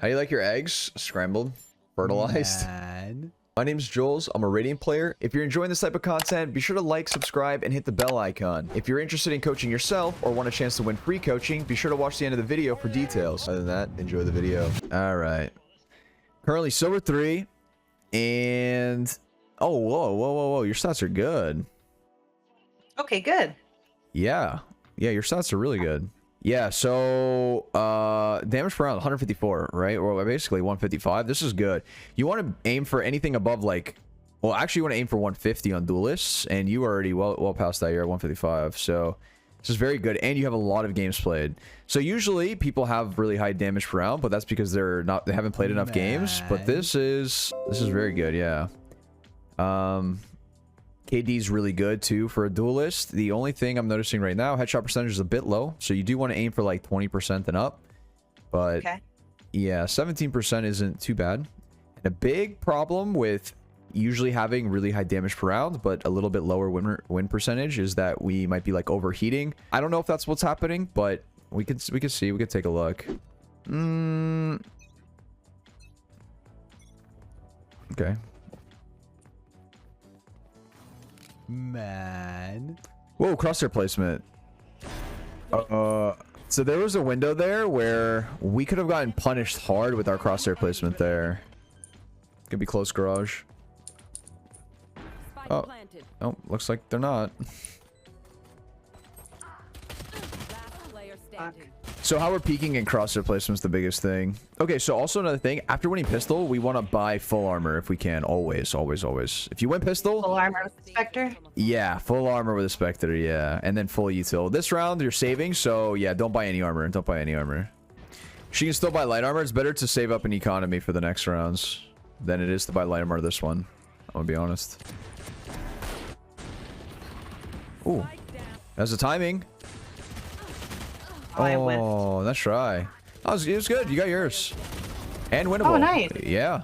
How do you like your eggs? Scrambled? Fertilized? Man. My name's Jollz. I'm a Radiant player. If you're enjoying this type of content, be sure to like, subscribe, and hit the bell icon. If you're interested in coaching yourself or want a chance to win free coaching, be sure to watch the end of the video for details. Other than that, enjoy the video. All right. Currently silver 3. And... oh, whoa. Your stats are good. Okay, good. Yeah. Yeah, your stats are really good. Yeah, so damage per round 154, right? Or basically 155. This is good. You want to aim for anything above like, well, actually you want to aim for 150 on duelists, and you are already well past that. You're at 155. So this is very good, and you have a lot of games played. So usually people have really high damage per round, but that's because they haven't played enough games. But this is very good, yeah. KD is really good too for a duelist. The only thing I'm noticing right now, headshot percentage is a bit low, so you do want to aim for like 20% and up. But okay. Yeah, 17% isn't too bad. And a big problem with usually having really high damage per round, but a little bit lower win percentage is that we might be like overheating. I don't know if that's what's happening, but we could see. We could take a look. Okay. Man. Whoa, crosshair placement. So there was a window there where we could have gotten punished hard with our crosshair placement there. Could be close garage. Oh, looks like they're not. So how we're peaking and crosshair placement is the biggest thing. Okay, so also another thing, after winning pistol, we want to buy full armor if we can. Always. If you win pistol, Full armor with the Spectre? yeah, full armor with a Spectre, yeah. And then full util. This round, you're saving, so yeah, don't buy any armor. Don't buy any armor. She can still buy light armor. It's better to save up an economy for the next rounds than it is to buy light armor this one. I'm gonna be honest. Ooh. That's the timing. Oh, nice try. It was good. You got yours. And winnable. Oh, nice. Yeah.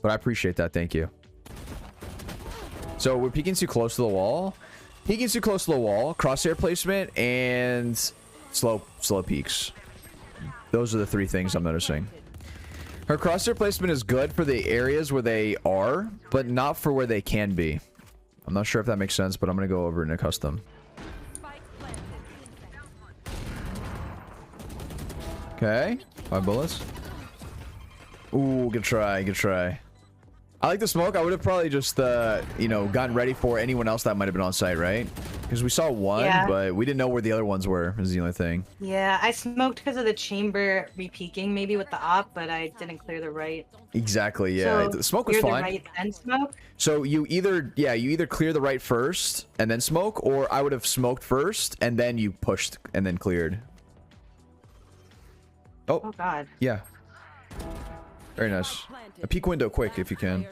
But I appreciate that. Thank you. So we're peeking too close to the wall. Peeking too close to the wall. Crosshair placement and slow peaks. Those are the three things I'm noticing. Her crosshair placement is good for the areas where they are, but not for where they can be. I'm not sure if that makes sense, but I'm going to go over in a custom. Okay, 5 bullets. Ooh, good try, good try. I like the smoke. I would have probably just, you know, gotten ready for anyone else that might have been on site, right? Because we saw one, but we didn't know where the other ones were, is the only thing. Yeah, I smoked because of the chamber repeaking, maybe with the op, but I didn't clear the right. Exactly, yeah. So the smoke was fine. The right and smoke? So you either clear the right first and then smoke, or I would have smoked first and then you pushed and then cleared. Oh god. Yeah. Very nice. A peek window quick if you can.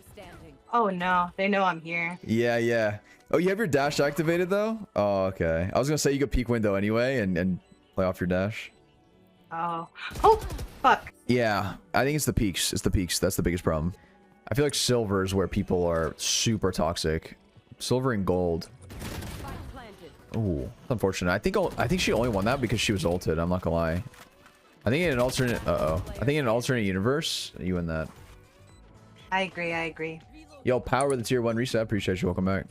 Oh no, they know I'm here. Yeah. Oh, you have your dash activated though? Oh, okay. I was gonna say you could peek window anyway and play off your dash. Oh, fuck. Yeah, I think it's the peaks. It's the peaks. That's the biggest problem. I feel like silver is where people are super toxic. Silver and gold. Oh, unfortunate. I think she only won that because she was ulted. I'm not gonna lie. I think in an alternate... I think in an alternate universe, you win that. I agree. Yo, power with the tier 1 reset. Appreciate you. Welcome back.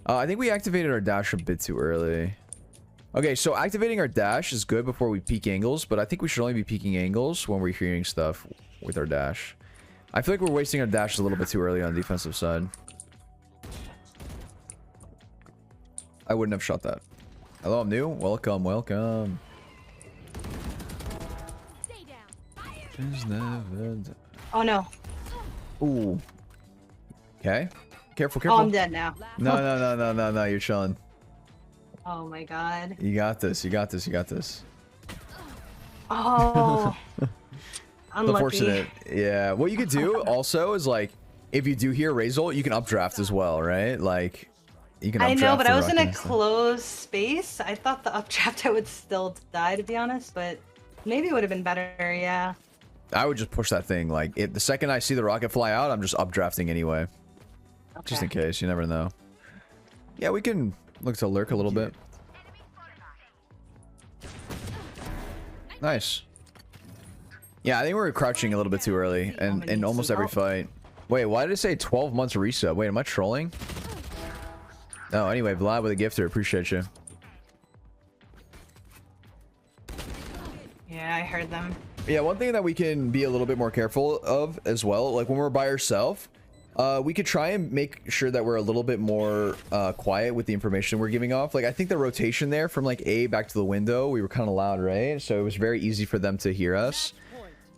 I think we activated our dash a bit too early. Okay, so activating our dash is good before we peek angles, but I think we should only be peeking angles when we're hearing stuff with our dash. I feel like we're wasting our dash a little bit too early on the defensive side. I wouldn't have shot that. Hello, I'm new. Welcome. Oh no. Ooh. Okay. Careful. Oh, I'm dead now. No. You're chilling. Oh my god. You got this. Oh. Unlucky. Unfortunate. Yeah. What you could do also is like, if you do hear Razor, you can updraft as well, right? Like, you can updraft. I know, but I was in a closed space. I thought the updraft I would still die, to be honest, but maybe it would have been better, yeah. I would just push that thing. Like, the second I see the rocket fly out, I'm just updrafting anyway. Okay. Just in case. You never know. Yeah, we can look to lurk a little bit. Nice. Yeah, I think we're crouching a little bit too early and in almost every fight. Wait, why did it say 12 months resub? Wait, am I trolling? Oh, anyway, Vlad with a gifter. Appreciate you. Yeah, I heard them. Yeah, one thing that we can be a little bit more careful of as well, like when we're by ourselves, we could try and make sure that we're a little bit more quiet with the information we're giving off. Like, I think the rotation there from like A back to the window, we were kind of loud, right? So it was very easy for them to hear us.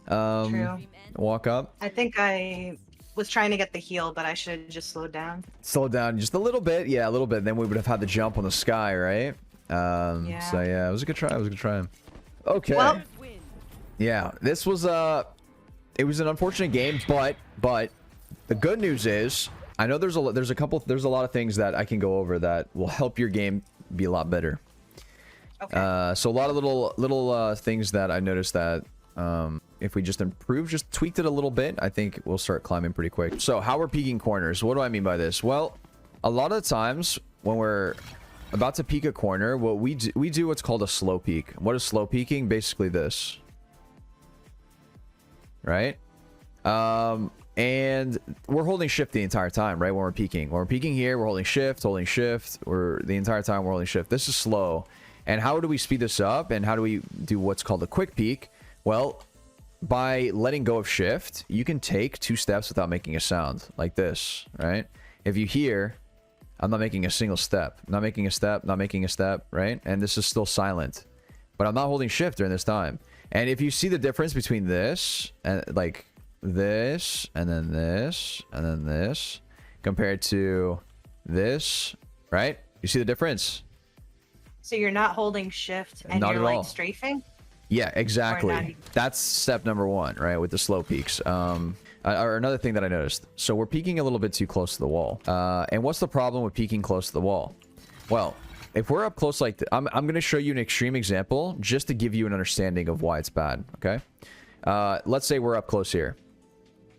True. Walk up. I think I was trying to get the heal, but I should have just slowed down. Slow down just a little bit. Yeah, a little bit. Then we would have had the jump on the sky, right? Yeah. So yeah, it was a good try. It was a good try. Okay. Well, yeah, this was it was an unfortunate game, but the good news is I know there's a lot of things that I can go over that will help your game be a lot better. okay. So a lot of little things that I noticed that if we just improve, just tweaked it a little bit, I think we'll start climbing pretty quick. So how we're peeking corners, what do I mean by this? Well, a lot of the times when we're about to peek a corner, what we do what's called a slow peek. What is slow peeking? Basically this, right? And we're holding shift the entire time, right? When we're peeking here, we're holding shift. We're the entire time we're holding shift. This is slow. And how do we speed this up? And how do we do what's called a quick peek? Well, by letting go of shift, you can take 2 steps without making a sound, like this, right? If you hear, I'm not making a single step, not making a step, right? And this is still silent, but I'm not holding shift during this time. And if you see the difference between this and like this, and then this, and then this, compared to this, right? You see the difference? So you're not holding shift and Not you're at like all. strafing? Yeah, exactly. Or not. That's step number 1, right? With the slow peaks. Or another thing that I noticed. So we're peeking a little bit too close to the wall. And what's the problem with peeking close to the wall? Well, if we're up close like I'm going to show you an extreme example just to give you an understanding of why it's bad, okay? Let's say we're up close here.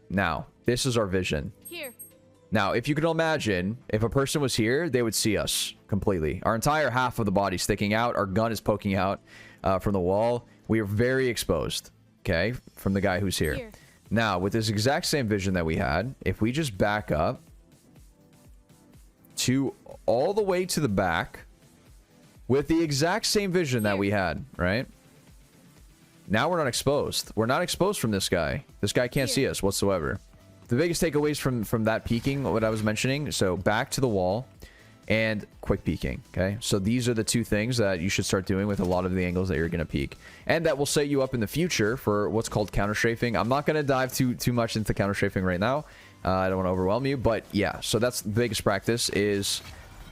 Now, this is our vision. Here. Now, if you could imagine, if a person was here, they would see us completely. Our entire half of the body sticking out. Our gun is poking out from the wall. We are very exposed, okay, from the guy who's here. Here. Now, with this exact same vision that we had, if we just back up to all the way to the back with the exact same vision that we had, right? Now we're not exposed. We're not exposed from this guy. This guy can't see us whatsoever. The biggest takeaways from that peeking, what I was mentioning, so back to the wall and quick peeking, okay? So these are the 2 things that you should start doing with a lot of the angles that you're going to peek. And that will set you up in the future for what's called counter strafing. I'm not going to dive too much into counter strafing right now. I don't want to overwhelm you, but yeah, so that's the biggest practice is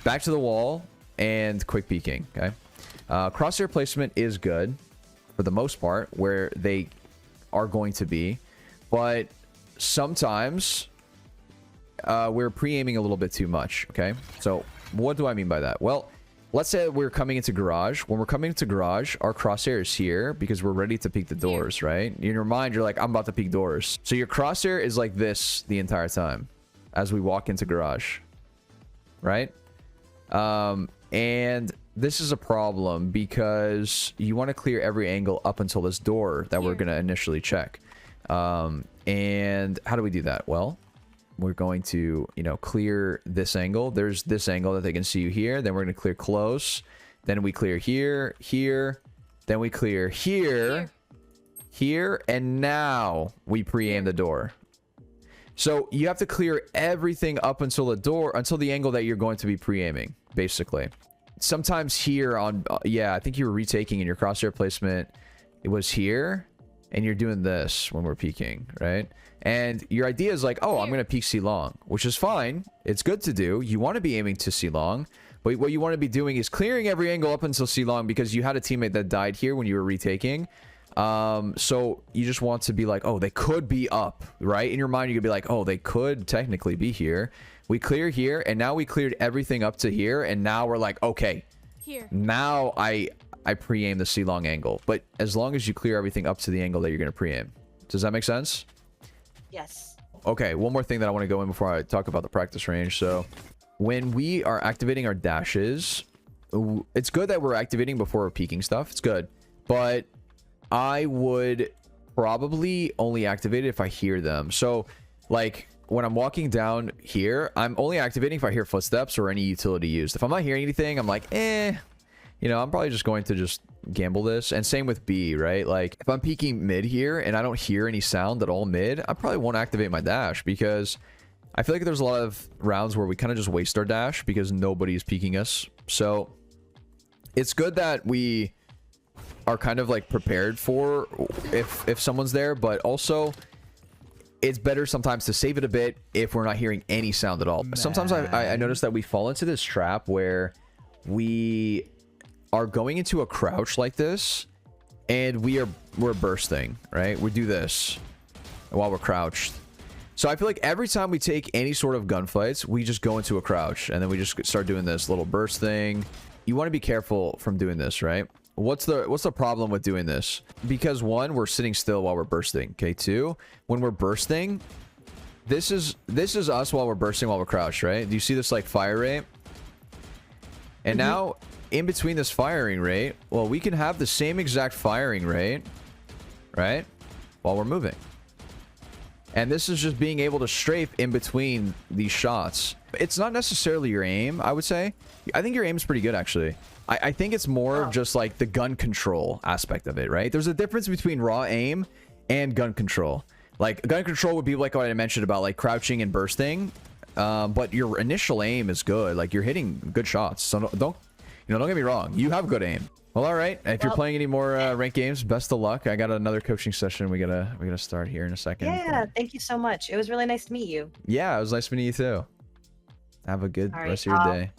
back to the wall and quick peeking, okay? Crosshair placement is good for the most part where they are going to be, but sometimes we're pre-aiming a little bit too much, okay? So what do I mean by that? Well, let's say we're coming into garage. When we're coming into garage, our crosshair is here because we're ready to peek the doors, right? In your mind, you're like, I'm about to peek doors. So your crosshair is like this the entire time as we walk into garage, right? And this is a problem because you want to clear every angle up until this door that we're going to initially check. And how do we do that? Well, we're going to, clear this angle. There's this angle that they can see you here. Then we're going to clear close. Then we clear here, here. Then we clear here, here. And now we pre-aim the door. So you have to clear everything up until the door, until the angle that you're going to be pre-aiming, basically. Sometimes here on, yeah, I think you were retaking in your crosshair placement. It was here. And you're doing this when we're peeking, right? And your idea is like, oh, I'm going to peek C long, which is fine. It's good to do. You want to be aiming to C long. But what you want to be doing is clearing every angle up until C long because you had a teammate that died here when you were retaking. So you just want to be like, oh, they could be up, right? In your mind, you could be like, oh, they could technically be here. We clear here, and now we cleared everything up to here. And now we're like, okay, Here. now I pre-aim the C-long angle, but as long as you clear everything up to the angle that you're going to pre-aim. Does that make sense? Yes. Okay, one more thing that I want to go in before I talk about the practice range. So when we are activating our dashes, it's good that we're activating before we're peeking stuff. It's good. But I would probably only activate it if I hear them. So like when I'm walking down here, I'm only activating if I hear footsteps or any utility used. If I'm not hearing anything, I'm like, you know, I'm probably just going to just gamble this. And same with B, right? Like if I'm peeking mid here and I don't hear any sound at all mid, I probably won't activate my dash, because I feel like there's a lot of rounds where we kind of just waste our dash because nobody's peeking us. So it's good that we are kind of like prepared for if someone's there, but also it's better sometimes to save it a bit if we're not hearing any sound at all. Sometimes I notice that we fall into this trap where we are going into a crouch like this and we're bursting, right? We do this while we're crouched. So I feel like every time we take any sort of gunfights, we just go into a crouch and then we just start doing this little burst thing. You want to be careful from doing this, right? What's the problem with doing this? Because one, we're sitting still while we're bursting. Okay, two, when we're bursting, this is us while we're bursting while we're crouched, right? Do you see this like fire rate? And now in between this firing rate, well, we can have the same exact firing rate, right? While we're moving. And this is just being able to strafe in between these shots. It's not necessarily your aim, I would say. I think your aim is pretty good, actually. I think it's more of just like the gun control aspect of it, right? There's a difference between raw aim and gun control. Like gun control would be like what I mentioned about like crouching and bursting. But your initial aim is good. Like you're hitting good shots. So don't get me wrong. You have good aim. Well, all right. If you're playing any more ranked games, best of luck. I got another coaching session. We gotta start here in a second. Yeah, thank you so much. It was really nice to meet you. Yeah, it was nice meeting you too. Have a good rest of your day.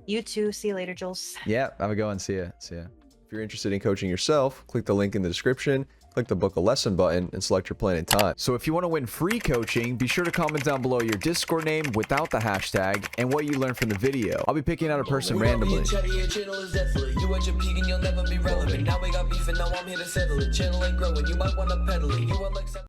You too. See you later, Jules. Yeah, have a good one. See ya. See ya. If you're interested in coaching yourself, click the link in the description. Click the book a lesson button and select your plan and time. So if you want to win free coaching, be sure to comment down below your Discord name without the hashtag and what you learned from the video. I'll be picking out a person randomly.